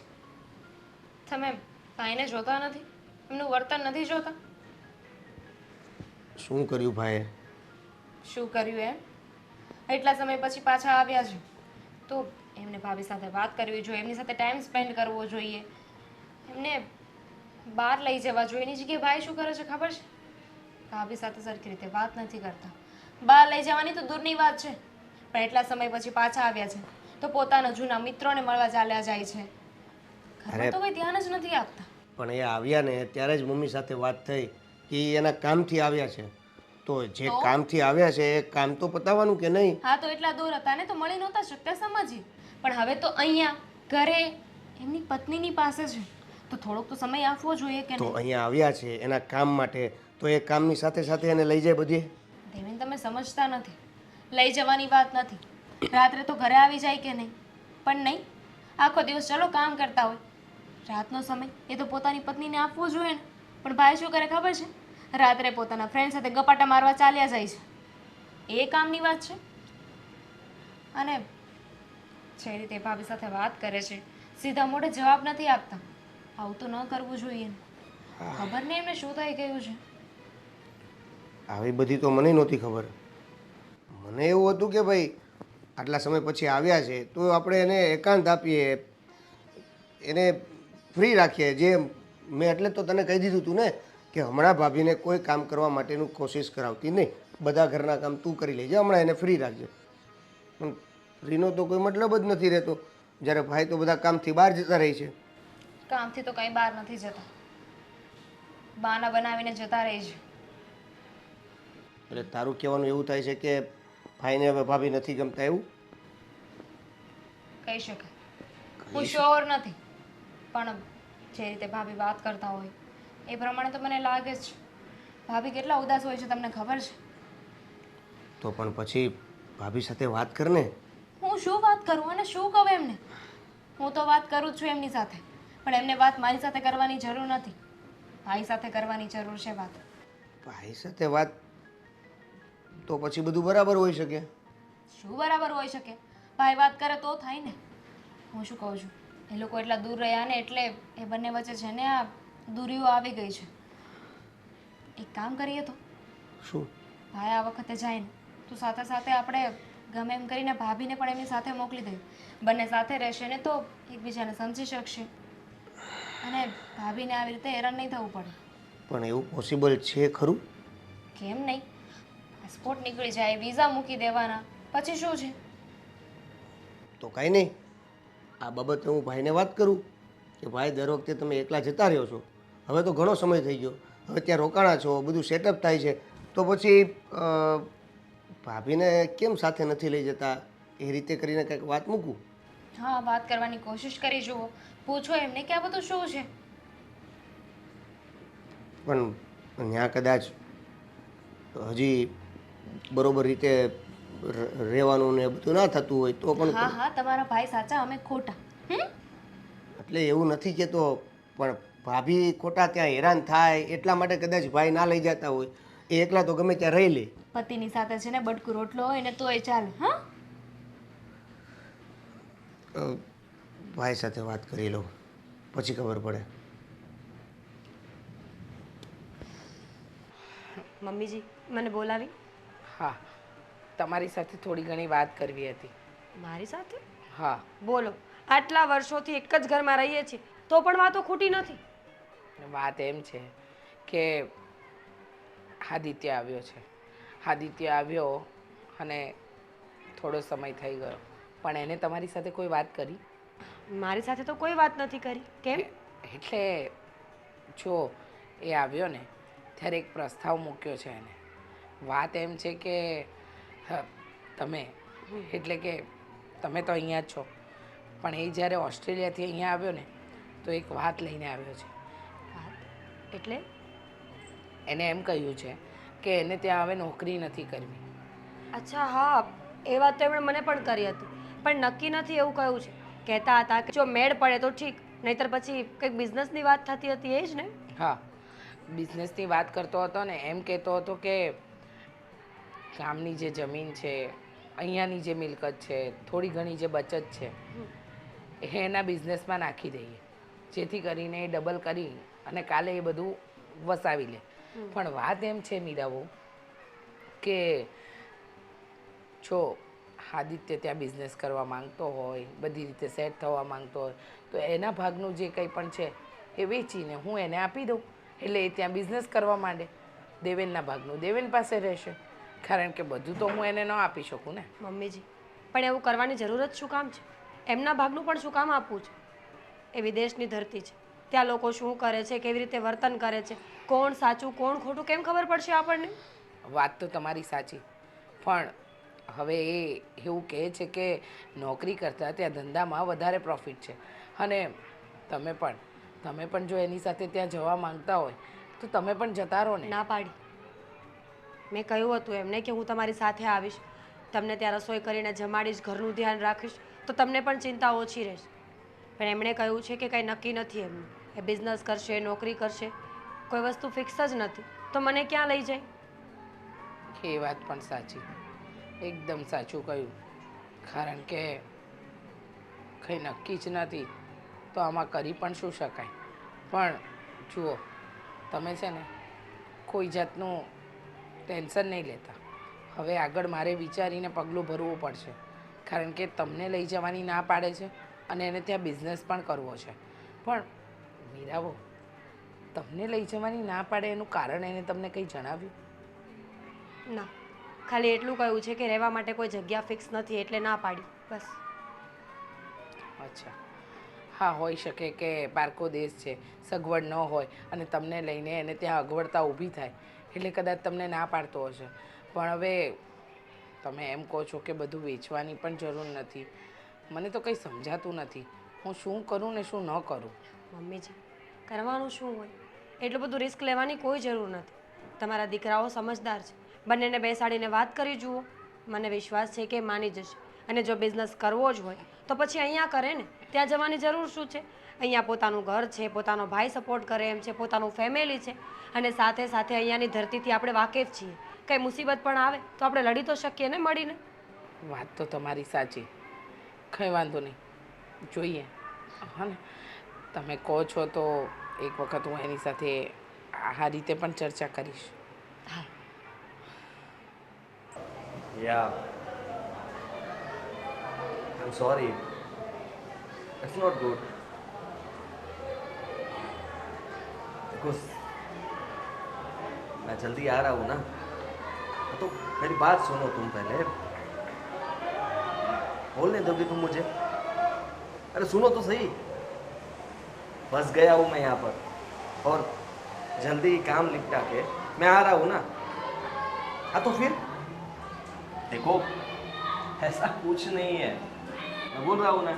તમે ભાઈને જોતા નથી? એમનું વર્તન નથી જોતા? શું કર્યું ભાઈએ? શું કર્યું એમ? એટલા સમય પછી પાછા આવ્યા છે તો એમને ભાભી સાથે વાત કરવી જોઈએ, એમની સાથે ટાઈમ સ્પેન્ડ કરવો જોઈએ, એમને બહાર લઈ જવા જોઈએ. એની જગ્યાએ ભાઈ શું કરે છે ખબર છે? ભાભી સાથે સરખી રીતે વાત નથી કરતા. બહાર લઈ જવાની તો દૂરની વાત છે, પણ એટલા સમય પછી પાછા આવ્યા છે તો પોતાના જૂના મિત્રોને મળવા ચાલ્યા જાય છે. ઘરમાં તો કોઈ ધ્યાન જ નથી આપતા. પણ એ આવ્યા ને ત્યારે જ મમ્મી સાથે વાત થઈ કે ઈ એના કામથી આવ્યા છે. તો જે કામથી આવ્યા છે એ કામ તો પતાવવાનું કે નહીં? હા, તો એટલા દૂર હતા ને તો મળી નહોતા શકતા, સમજી. પણ હવે તો અહીંયા ઘરે એમની પત્નીની પાસે છે તો થોડોક તો સમય આપવો જોઈએ કે તો નહીં? અહીંયા આવ્યા છે એના કામ માટે, તો એ કામની સાથે સાથે એને લઈ જાય બધે. દેવેન, તમે સમજતા નથી. લઈ જવાની વાત નથી, રાત્રે તો ઘરે આવી જાય કે નહીં? પણ નહીં, આખો દિવસ ચલો કામ કરતા હોય, રાતનો સમય એ તો પોતાની પત્નીને આપવો જોઈએ ને. પણ ભાઈ શું કરે ખબર છે? રાત્રે પોતાના ફ્રેન્ડ સાથે ગપાટા મારવા ચાલ્યા જાય છે. એ કામની વાત છે? અને જે રીતે ભાભી સાથે વાત કરે છે, સીધા મોઢે જવાબ નથી આપતા. આવું તો ન કરવું જોઈએ ને. ખબર નહીં એમને શું થઈ ગયું છે. આવી બધી તો મને નહોતી ખબર. મને એવું હતું કે ભાઈ આટલા સમય પછી આવ્યા છે તો આપણે એને એકાંત આપીએ, એને ફ્રી રાખીએ. જે મેં એટલે તો તને કહી દીધું તું ને કે હમણાં ભાભીને કોઈ કામ કરવા માટેનું કોશિશ કરાવતી નહીં, બધા ઘરના કામ તું કરી લેજે, હમણાં એને ફ્રી રાખજે. પણ ફ્રીનો તો કોઈ મતલબ જ નથી રહેતો જ્યારે ભાઈ તો બધા કામથી બહાર જતા રહે છે. કામથી તો કંઈ બહાર નથી જતા, બહાના બનાવીને જતા રહે છે. એટલે તારું કહેવાનું એવું થાય છે કે ભાઈને હવે ભાભી નથી ગમતા એવું? કહી શકાય. હું શ્યોર નથી, પણ જે રીતે ભાભી વાત કરતા હોય એ પ્રમાણે તો મને લાગે જ છે. ભાભી કેટલા ઉદાસ હોય છે તમને ખબર છે? તો પણ પછી ભાભી સાથે વાત કર ને. હું શું વાત કરું અને શું કહું એમને? હું તો વાત કરું જ છું એમની સાથે, પણ એમને વાત મારી સાથે કરવાની જરૂર નથી, ભાઈ સાથે કરવાની જરૂર છે વાત. ભાઈ સાથે વાત તો પછી બધું બરાબર હોઈ શકે. શું બરાબર હોઈ શકે? ભાઈ વાત કરે તો થાય ને. હું શું કહું છું, એ લોકો એટલા દૂર રહ્યા ને એટલે એ બંને વચ્ચે છે ને આ દૂરીઓ આવી ગઈ છે. એક કામ કરીએ તો? શું? ભાઈ આ વખતે જાય ને તો સાથે સાથે આપણે ગમે એમ કરીને ભાભીને પણ એમની સાથે મોકલી દઈએ. બંને સાથે રહેશે ને તો એકબીજાને સમજી શકશે અને ભાભીને આવી રીતે હેરાન નહીં થવું પડે. પણ એવું પોસિબલ છે ખરું? કેમ નહીં? પાસપોર્ટ નીકળી જાય, વિઝા મૂકી દેવાના, પછી શું છે? તો કાંઈ નહીં, આ બાબતે હું ભાઈને વાત કરું કે ભાઈ દર વખતે તમે એકલા જતા રહ્યો છો, હવે તો ઘણો સમય થઈ ગયો, હવે ત્યાં રોકાણા છો, બધું સેટઅપ થાય છે, તો પછી ભાભીને કેમ સાથે નથી લઈ જતા? એ રીતે કરીને કંઈક વાત મૂકું. હા, વાત કરવાની કોશિશ કરી જુઓ, પૂછો એમને કે આ બધું શું છે. પણ ત્યાં કદાચ હજી બરોબર રીતે રહેવાનું ને એ બધું ના થતું હોય તો પણ હા હા તમારા ભાઈ સાચા અમે ખોટા એટલે એવું નથી કહેતો પણ ભાભી ખોટા ત્યાં હેરાન થાય એટલા માટે કદાચ ભાઈ ના લઈ જતા હોય એ એકલા તો ગમે ત્યાં રહી લે. પતિની સાથે છે ને બટકું રોટલો હોય ને તોય ચાલે. હા ભાઈ સાથે વાત કરી લઉં પછી ખબર પડે. મમ્મીજી મને બોલાવી? હા, તમારી સાથે થોડી ઘણી વાત કરવી હતી. મારી સાથે? હા, બોલો. આટલા વર્ષોથી એક જ ઘરમાં રહીએ છીએ તો પણ વાતો ખૂટી નથી. વાત એમ છે કે આદિત્ય આવ્યો છે. આદિત્ય આવ્યો અને થોડો સમય થઈ ગયો, પણ એને તમારી સાથે કોઈ વાત કરી? મારી સાથે તો કોઈ વાત નથી કરી. કેમ? એટલે જો એ આવ્યો ને ત્યારે એક પ્રસ્તાવ મૂક્યો છે એને. વાત એમ છે કે તમે એટલે કે તમે તો અહીંયા જ છો, પણ એ જ્યારે ઓસ્ટ્રેલિયાથી અહીંયા આવ્યો ને તો એક વાત લઈને આવ્યો છે. વાત એટલે? એને એમ કહ્યું છે કે એને ત્યાં હવે નોકરી નથી કરવી. અચ્છા હા, એ વાત તો એમણે મને પણ કરી હતી, પણ નક્કી નથી એવું કહ્યું છે. કહેતા હતા કે જો મેળ પડે તો ઠીક, નહીતર પછી કંઈક બિઝનેસની વાત થતી હતી એ જ ને? હા, બિઝનેસની વાત કરતો હતો ને એમ કહેતો હતો કે ગામની જે જમીન છે, અહીંયાની જે મિલકત છે, થોડી ઘણી જે બચત છે એ એના બિઝનેસમાં નાખી દઈએ, જેથી કરીને એ ડબલ કરી અને કાલે એ બધું વસાવી લે. પણ વાત એમ છે મીરાબો કે જો આદિત્ય ત્યાં બિઝનેસ કરવા માંગતો હોય, બધી રીતે સેટ થવા માંગતો હોય તો એના ભાગનું જે કંઈ પણ છે એ વેચીને હું એને આપી દઉં, એટલે એ ત્યાં બિઝનેસ કરવા માંડે. દેવેનના ભાગનું દેવેન પાસે રહેશે, કારણ કે બધું તો હું એને ન આપી શકું ને. મમ્મીજી પણ એવું કરવાની જરૂર જ શું કામ છે? એમના ભાગનું પણ શું કામ આપવું છે? એ વિદેશની ધરતી છે, ત્યાં લોકો શું કરે છે, કેવી રીતે વર્તન કરે છે, કોણ સાચું કોણ ખોટું કેમ ખબર પડશે આપણને? વાત તો તમારી સાચી, પણ હવે એ એવું કહે છે કે નોકરી કરતાં ત્યાં ધંધામાં વધારે પ્રોફિટ છે. અને તમે પણ જો એની સાથે ત્યાં જવા માંગતા હોય તો તમે પણ જતા રહો ને. ના પાડી. મેં કહ્યું હતું એમને કે હું તમારી સાથે આવીશ, તમને ત્યાં રસોઈ કરીને જમાડીશ, ઘરનું ધ્યાન રાખીશ, તો તમને પણ ચિંતા ઓછી રહેશે. પણ એમણે કહ્યું છે કે કંઈ નક્કી નથી એમનું. એ બિઝનેસ કરશે, નોકરી કરશે, કોઈ વસ્તુ ફિક્સ જ નથી. તો મને ક્યાં લઈ જાય? એ વાત પણ સાચી, એકદમ સાચું કહ્યું. કારણ કે કંઈ નક્કી જ નથી તો આમાં કરી પણ શું શકાય. પણ જુઓ, તમે છે ને કોઈ જાતનું ટેન્શન નહીં લેતા. હવે આગળ મારે વિચારીને પગલું ભરવું પડશે, કારણ કે તમને લઈ જવાની ના પાડે છે અને એને ત્યાં બિઝનેસ પણ કરવો છે. પણ મીરાબો, તમને લઈ જવાની ના પાડે એનું કારણ એને તમને કંઈ જણાવ્યું? ના, ખાલી એટલું કહ્યું છે કે રહેવા માટે કોઈ જગ્યા ફિક્સ નથી એટલે ના પાડી, બસ. અચ્છા, હા, હોઈ શકે કે પારકો દેશ છે, સગવડ ન હોય અને તમને લઈને એને ત્યાં અગવડતા ઊભી થાય એટલે કદાચ તમને ના પાડતો હશે. પણ હવે તમે એમ કહો છો કે બધું વેચવાની પણ જરૂર નથી, મને તો કંઈ સમજાતું નથી હું શું કરું ને શું ન કરું. મમ્મીજી, કરવાનું શું હોય? એટલું બધું રિસ્ક લેવાની કોઈ જરૂર નથી. તમારા દીકરાઓ સમજદાર છે, બંનેને બેસાડીને વાત કરી જુઓ. મને વિશ્વાસ છે કે માની જશે. અને જો બિઝનેસ કરવો જ હોય તો પછી અહીંયા કરે ને, ત્યાં જવાની જરૂર શું છે? અહીંયા પોતાનું ઘર છે, પોતાનો ભાઈ સપોર્ટ કરે એમ છે, પોતાનું ફેમિલી છે, અને સાથે સાથે અહીંયાની ધરતીથી આપણે વાકેફ છીએ. કંઈ મુસીબત પણ આવે તો આપણે લડી તો શકીએ ને મળીને. વાત તો તમારી સાચી, કંઈ વાંધો નહીં, જોઈએ. હા ને, તમે કહો છો તો એક વખત હું એની સાથે આ રીતે પણ ચર્ચા કરીશ. હા. Yeah. I'm sorry. It's not good. Because मैं जल्दी आ रहा हूँ ना, तो मेरी बात सुनो तुम पहले. बोलने दोगे तुम मुझे? अरे सुनो तो सही. फंस गया हूँ मैं यहाँ पर और जल्दी काम निपटा के मैं आ रहा हूँ ना. हाँ तो फिर देखो, ऐसा कुछ नहीं है, मैं बोल रहा हूँ ना.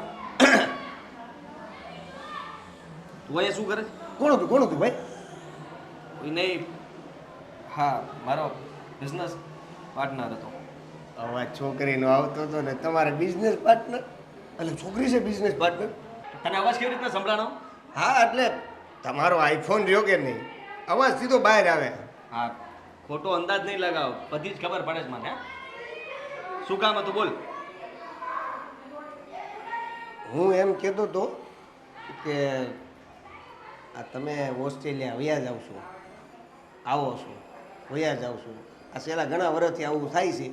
તું અહીંયા શું કરે? કોણ હતું ભાઈ? કોઈ નહીં, હા મારો બિઝનેસ પાર્ટનર હતો. અવાજ છોકરીનો આવતો હતો ને તમારે બિઝનેસ પાર્ટનર એટલે છોકરી છે બિઝનેસ પાર્ટનર. તને અવાજ કેવી રીતના સંભળાણો? હા એટલે તમારો આઈફોન રહ્યો કે નહીં અવાજ સીધો બહાર આવે. હા, ખોટો અંદાજ નહીં લગાવ, બધી જ ખબર પડે છે મને. હા? શું કામ હતું બોલ? હું એમ કહેતો હતો કે આ તમે ઓસ્ટ્રેલિયા વયા જાવ છો, આવો છો, વયા જાવ છો, આ છેલ્લા ઘણા વર્ષથી આવું થાય છે,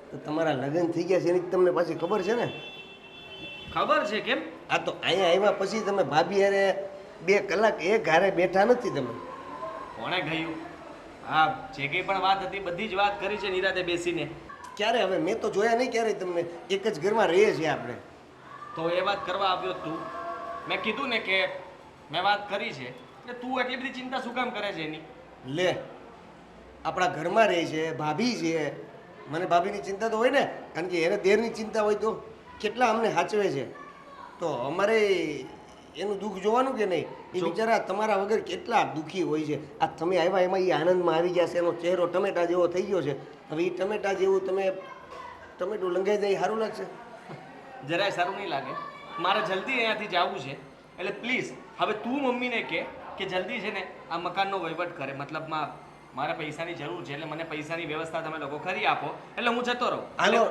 તો તમારા લગ્ન થઈ ગયા છે એની તમને પાછી ખબર છે ને? ખબર છે. કેમ? આ તો અહીંયા આવ્યા પછી તમે ભાભી હારે 2 કલાક એક હારે બેઠા નથી તમે. કોણે ગયું? હા, જે કંઈ પણ વાત હતી બધી જ વાત કરી છે નિરાતે બેસીને. ક્યારે? હવે મેં તો જોયા નહીં ક્યારે તમને. એક જ ઘરમાં રહીએ છીએ આપણે. તો એ વાત કરવા આવ્યો તું. મેં કીધું ને કે મેં વાત કરી છે એટલે તું એટલી બધી ચિંતા શું કામ કરે છે એની? લે, આપણા ઘરમાં રહે છે, ભાભી છે, મને ભાભીની ચિંતા તો હોય ને, કારણ કે એને દેરની ચિંતા હોય તો કેટલા અમને સાચવે છે, તો અમારે એનું દુઃખ જોવાનું કે નહીં? એ બિચારા તમારા વગર કેટલા દુઃખી હોય છે. આ તમે આવ્યા એમાં એ આનંદમાં આવી ગયા છે, એનો ચહેરો ટમેટા જેવો થઈ ગયો છે. હવે એ ટમેટા જેવું તમે ટમેટું લંગાઈ દઈ સારું લાગશે? જરાય સારું નહીં લાગે. મારે જલ્દી અહીંયાથી જવું છે એટલે પ્લીઝ હવે તું મમ્મીને કહે કે જલ્દી છે ને આ મકાનનો વહીવટ કરે. મતલબમાં મારે પૈસાની જરૂર છે એટલે મને પૈસાની વ્યવસ્થા તમે લોકો કરી આપો એટલે હું જતો રહું. હાલો,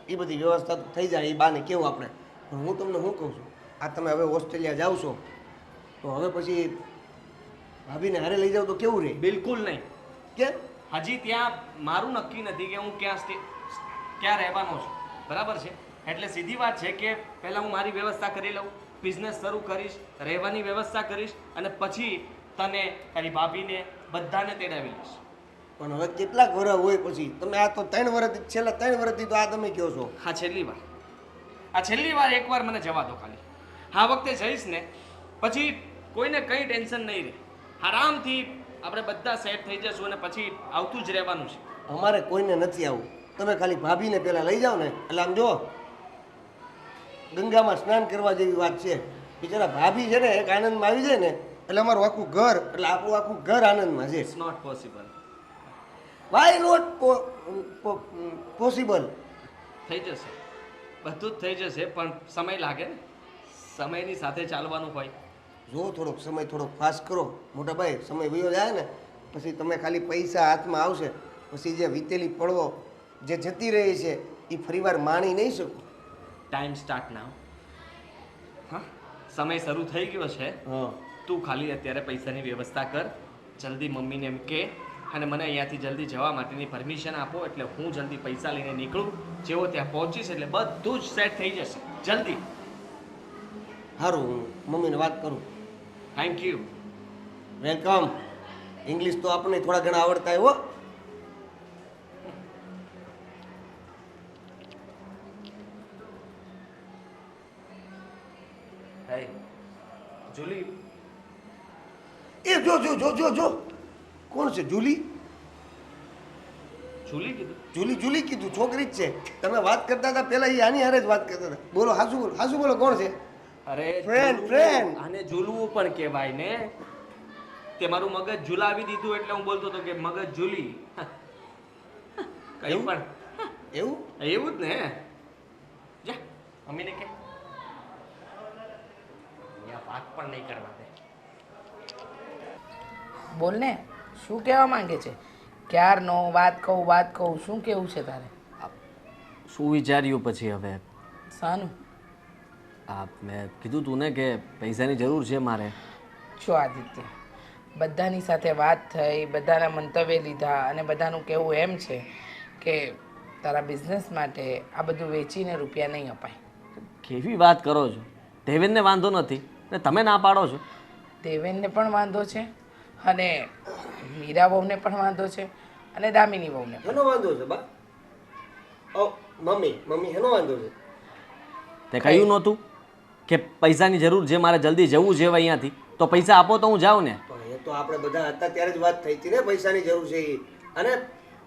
એ બધી વ્યવસ્થા તો થઈ જાય, એ બાને કેવું આપણે. પણ હું તમને શું કહું છું, આ તમે હવે ઓસ્ટ્રેલિયા જાઓ છો તો હવે પછી ભાભીને હારે લઈ જાઓ તો કેવું રહે? બિલકુલ નહીં. કેમ? હજી ત્યાં મારું નક્કી નથી કે હું ક્યાં રહેવાનો છું. બરાબર છે? એટલે સીધી વાત છે કે પહેલાં હું મારી વ્યવસ્થા કરી લઉં, બિઝનેસ શરૂ કરીશ, રહેવાની વ્યવસ્થા કરીશ અને પછી તને તારી ભાભીને બધાને તેડાવી લઈશ. પણ હવે કેટલાક વર્ષ હોય પછી? તમે આ તો 3 વર્ષથી, છેલ્લા 3 વર્ષથી તો આ તમે કહો છો. આ છેલ્લી વાર એકવાર મને જવા દો ખાલી. આ વખતે જઈશ ને પછી કોઈને કંઈ ટેન્શન નહીં રહે. આરામથી આપણે બધા સેટ થઈ જશું અને પછી આવતું જ રહેવાનું છે. અમારે કોઈને નથી આવું. તમે ખાલી ભાભીને પહેલાં લઈ જાઓ ને એટલે આમ જો ગંગામાં સ્નાન કરવા જેવી વાત છે. બિચારા ભાભી છે ને એક આનંદમાં આવી જાય ને એટલે અમારું આખું ઘર, એટલે આપણું આખું ઘર આનંદમાં છે. It's not possible. Why not possible? થઈ જશે, બધું જ થઈ જશે, પણ સમય લાગે ને. સમયની સાથે ચાલવાનું હોય. જો થોડોક સમય થોડોક ફાસ્ટ કરો મોટા ભાઈ. સમય વયો જાય ને પછી તમે ખાલી પૈસા હાથમાં આવશે પછી જે વીતેલી પળવો જે જતી રહી છે એ ફરીવાર માણી નહીં શકો. Time start now. હા, સમય શરૂ થઈ ગયો છે. હા, તું ખાલી અત્યારે પૈસાની વ્યવસ્થા કર, જલ્દી મમ્મીને એમ કે અને મને અહીંયાથી જલ્દી જવા માટેની પરમિશન આપો એટલે હું જલ્દી પૈસા લઈને નીકળું. જેવો ત્યાં પહોંચીશ એટલે બધું જ સેટ થઈ જશે. જલ્દી. સારું, હું મમ્મીને વાત કરું. Thank you. વેલકમ. ઇંગ્લિશ તો આપણને થોડા ઘણા આવડતા હોય હો. હે જુલી, એ જો જો જો જો જો કોણ છે? જુલી? જુલી કીધું? જુલી જુલી કીધું, છોકરી જ છે. તમે વાત કરતા હતા પહેલા એ આની હારે જ વાત કરતા હતા. બોલો, હાસુ બોલો, કોણ છે? અરે Friend, ઝૂલવું. friend. આને ઝૂલવું પણ કહેવાય ને. તે મારું મગજ ઝુલાવી દીધું એટલે હું બોલતો હતો કે મગજ ઝૂલી. કઈ એવું? પણ એવું? એવું જ ને. જા મમ્મીને કે અહીંયા વાત પણ નહીં કરવા દે. બોલ ને, શું કહેવા માંગે છે? ક્યારનો વાત કહું, શું કેવું છે તારે? શું વિચાર્યું પછી હવે? શાનું? આ મેં કીધું તું ને કે પૈસાની જરૂર છે મારે. જો આદિત્ય, બધાની સાથે વાત થઈ, બધાના મંતવ્ય લીધા અને બધાનું કહેવું એમ છે કે તારા બિઝનેસ માટે આ બધું વેચીને રૂપિયા નહીં અપાય. કેવી વાત કરો છો? દેવેનને વાંધો નથી ને તમે ના પાડો છો? દેવેનને પણ વાંધો છે અને મીરા વહુને પણ વાંધો છે અને દામિની વહુને પણ. હેનો વાંધો છે બા? ઓ મમ્મી હેનો વાંધો છે? તે કહ્યું નહોતું કે પૈસાની જરૂર છે મારે, જલ્દી જવું છે હવે અહીંયાથી, તો પૈસા આપો તો હું જાઉં ને. પણ એ તો આપણે બધા હતા ત્યારે જ વાત થઈ હતી ને પૈસાની જરૂર છે એ. અને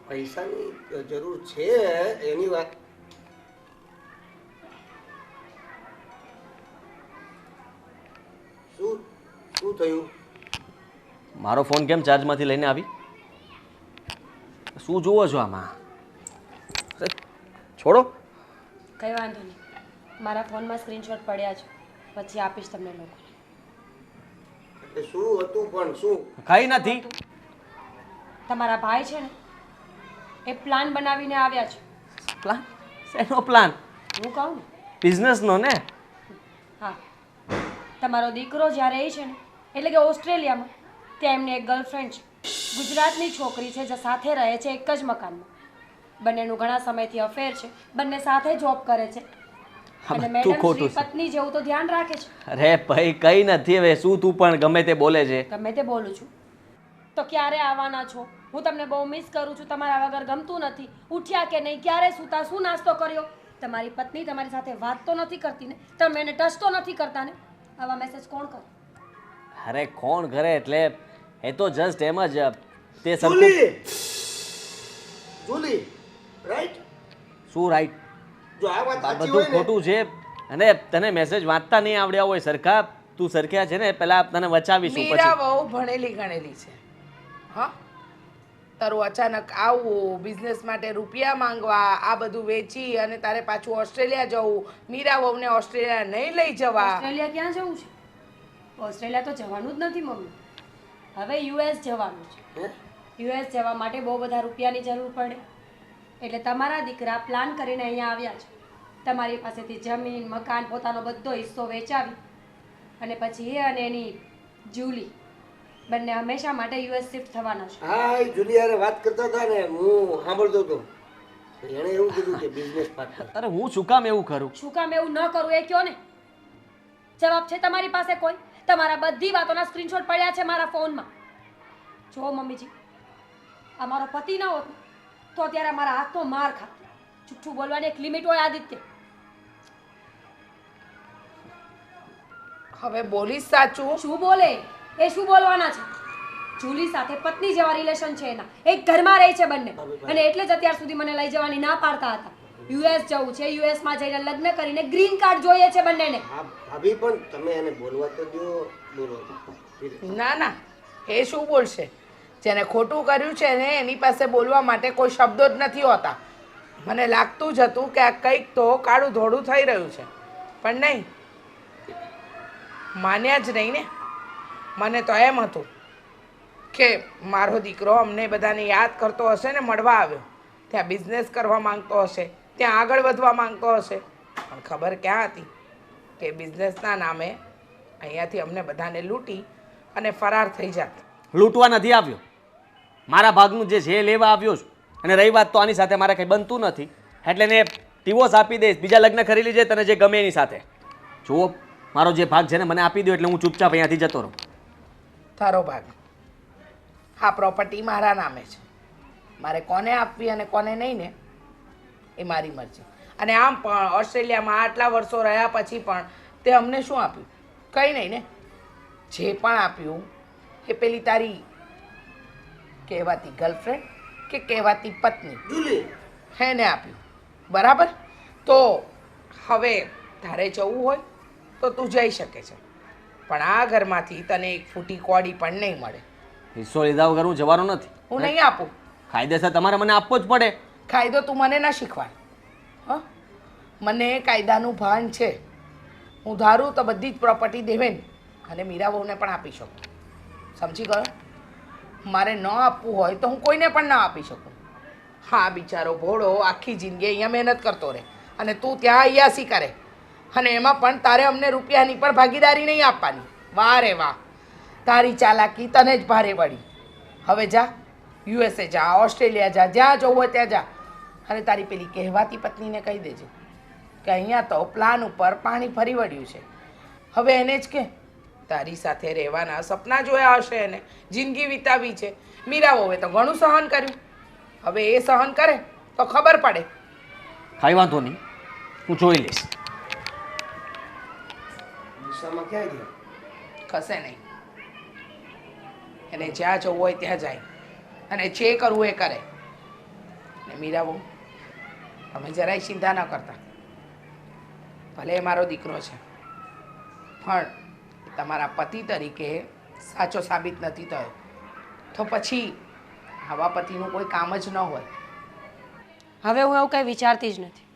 પૈસાની જરૂર છે એની વાત. શું થયું? મારો ફોન કેમ ચાર્જમાંથી લઈને આવી? શું જુઓ છો આમાં? છોડો. કંઈ વાંધો નહીં, મારા ફોનમાં સ્ક્રીનશોટ પડ્યા છે, પછી આપીશ તમને લોકોને. એટલે શું હતું પણ શું? કંઈ નથી. તમારા ભાઈ છે ને એ પ્લાન બનાવીને આવ્યા છે. પ્લાન? શેનો પ્લાન? હું કહું ને, બિઝનેસનો ને? હા, તમારો દીકરો જ્યારે એ છે ને એટલે કે ઓસ્ટ્રેલિયામાં, ત્યાં એમની એક ગર્લફ્રેન્ડ છે, ગુજરાતની છોકરી છે, જે સાથે રહે છે એક જ મકાનમાં. બંનેનું ઘણા સમયથી અફેર છે, બંને સાથે જોબ કરે છે અને તું મેડમ ખોટું શ્રી પત્ની જેવું તો ધ્યાન રાખે છે. અરે ભાઈ કંઈ નથી. હવે શું તું પણ ગમે તે બોલે છે? ગમે તે બોલું છું તો ક્યારે આવવાના છો? હું તમને બહુ મિસ કરું છું, તમારા વગર ગમતું નથી. ઉઠ્યા કે નહીં, ક્યારે સૂતા, શું નાસ્તો કર્યો? તમારી પત્ની તમારી સાથે વાત તો નથી કરતી ને, તમે એને ટચ તો નથી કરતા ને. આવા મેસેજ કોણ કરે? અરે કોણ કરે એટલે એ તો જસ્ટ એમ જ તે જુલી જુલી રાઈટ? શું રાઈટ? જો આ વાત સાચી બધું હોય ને, ખોટું છે. અને તને મેસેજ વાંચતા નહીં આવડ્યા હોય સરખા, તું સરખ્યા છે ને પેલા તને વચાવીશું મીરા પછી. બહુ ભણેલી ગણેલી છે. હા, તારું અચાનક આવવું, બિઝનેસ માટે રૂપિયા માંગવા, આ બધું વેચી અને તારે પાછું ઓસ્ટ્રેલિયા જવું, મીરા વહુને ઓસ્ટ્રેલિયા નહીં લઈ જવા. ઓસ્ટ્રેલિયા ક્યાં જવું છે? ઓસ્ટ્રેલિયા તો જવાનું જ નથી મમ્મી, હવે યુએસ જવાનું છે. યુએસ જવા માટે બહુ બધા રૂપિયાની જરૂર પડે, એટલે તમારા દીકરા પ્લાન કરીને અહીંયા આવ્યા છે. તમારી પાસેથી જમીન, મકાન, પોતાનો બધો હિસ્સો વેચાવી અને પછી એ અને એની જુલી બંને હંમેશા માટે યુએસ શિફ્ટ થવાના છે. હા એ જુલી યારે વાત કરતા હતા ને, હું સાંભળતો હતો. એણે એવું કીધું કે બિઝનેસ પાર્ટનર. અરે હું શું કામ એવું કરું? શું કામ એવું ન કરું એ કયો ને. જવાબ છે તમારી પાસે કોઈ? તમારા બધી વાતોના સ્ક્રીનશોટ પડ્યા છે મારા ફોનમાં. જો મમ્મીજી, આ મારો પતિ ન હોત તો અત્યારે મારા હાથનો માર ખાત. જુઠ્ઠું બોલવાની એક લિમિટ હોય આદિત્ય. હવે બોલીશ સાચું. શું બોલે એ? શું બોલવાના છે? જુલી સાથે પત્ની જેવા રિલેશન છે એના, એક ઘરમાં રહે છે બંને, અને એટલે જ અત્યાર સુધી મને લઈ જવાની ના પાડતા હતા. યુએસ જવું છે, યુએસમાં જઈને લગ્ન કરીને ગ્રીન કાર્ડ જોઈએ છે બંનેને. હા ભાભી પણ તમે એને બોલવા તો દો. બોલો. ના ના, એ શું બોલશે? જેને ખોટું કર્યું છે ને એની પાસે બોલવા માટે કોઈ શબ્દો જ નથી હોતા. મને લાગતું જ હતું કે આ કંઈક તો કાળું ધોળું થઈ રહ્યું છે, પણ નહીં, માન્યા જ નહીં ને. મને તો એમ હતું કે મારો દીકરો અમને બધાને યાદ કરતો હશે ને મળવા આવ્યો, ત્યાં બિઝનેસ કરવા માંગતો હશે, ત્યાં આગળ વધવા માંગતો હશે, પણ ખબર ક્યાં હતી કે બિઝનેસના નામે અહીંયાથી અમને બધાને લૂંટી અને ફરાર થઈ જાત. લૂંટવા નથી આવ્યો, મારા ભાગનું જે છે એ લેવા આવ્યો છું. અને રહી વાત તો આની સાથે મારે કંઈ બનતું નથી, એટલે ને ડિવોર્સ આપી દઈશ, બીજા લગ્ન કરી લીજે તને જે ગમે એની સાથે. જુઓ, મારો જે ભાગ છે ને મને આપી દો એટલે હું ચૂપચાપ અહીંયાથી જતો રહું. તારો ભાગ? આ પ્રોપર્ટી મારા નામે છે, મારે કોને આપવી અને કોને નહીં ને એ મારી મરજી. અને આમ પણ ઓસ્ટ્રેલિયામાં આટલા વર્ષો રહ્યા પછી પણ તે અમને શું આપ્યું? કંઈ નહીં ને. જે પણ આપ્યું એ પેલી તારી કહેવાતી ગર્લફ્રેન્ડ કે કહેવાતી પત્ની જુલી એને આપ્યું, બરાબર? તો હવે તારે જવું હોય તો તું જઈ શકે છે, પણ આ ઘરમાંથી તને એક ફૂટી કોડી પણ નહીં મળે. હિસ્સો લીધા વગર હું જવાનો નથી. હું નહીં આપું. કાયદેસર તમારે મને આપવો જ પડે. કાયદો તું મને ના શીખવાડ. હ, મને કાયદાનું ભાન છે. હું ધારું તો બધી જ પ્રોપર્ટી દેવેન અને મીરા બહુને પણ આપી શકું. સમજી ગયો? મારે ન આપવું હોય તો હું કોઈને પણ ના આપી શકું. હા, બિચારો ભોળો આખી જિંદગી અહીંયા મહેનત કરતો રહે અને તું ત્યાં અયાસી કરે, અને એમાં પણ તારે અમને રૂપિયાની પણ ભાગીદારી નહીં આપવાની. વાહ રે વાહ, તારી ચાલાકી તને જ ભારે પડી. હવે જા, યુએસએ જા, ઓસ્ટ્રેલિયા જા, જ્યાં જવું હોય ત્યાં જા, અને તારી પેલી કહેવાતી પત્નીને કહી દેજે કે અહીંયા તો પ્લાન ઉપર પાણી ફરી વળ્યું છે. હવે એને જ કે તારી સાથે રહેવાના સપના જોયા હશે એને, જિંદગી વિતાવી છે. મીરા વહુએ તો ઘણું સહન કર્યું, હવે એ સહન કરે તો ખબર પડે. કાંઈ વાંધો નહીં, હું જોઈ લઈશ. દિશામાં ક્યાં ગયા? કશે નહીં. એને જ્યાં જવું હોય ત્યાં જાય અને જે કરવું એ કરે. ને મીરા બહુ, તમે જરાય ચિંતા ન કરતા. ભલે એ મારો દીકરો છે, પણ તમારા પતિ તરીકે સાચો સાબિત નથી થયો તો પછી આવા પતિનું કોઈ કામ જ ન હોય. હવે હું એવું કંઈ વિચારતી જ નથી.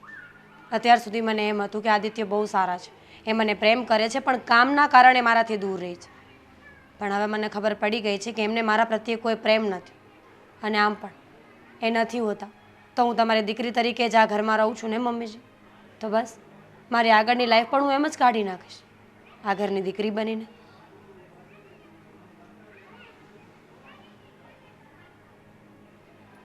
અત્યાર સુધી મને એમ હતું કે આદિત્ય બહુ સારા છે, એ મને પ્રેમ કરે છે, પણ કામના કારણે મારાથી દૂર રહે છે. પણ હવે મને ખબર પડી ગઈ છે કે એમને મારા પ્રત્યે કોઈ પ્રેમ નથી. અને આમ પણ એ નથી હોતા તો હું તમારી દીકરી તરીકે જ આ ઘરમાં રહું છું ને મમ્મીજી. તો બસ મારી આગળની લાઈફ પણ હું એમ જ કાઢી નાખીશ આ ઘરની દીકરી બનીને.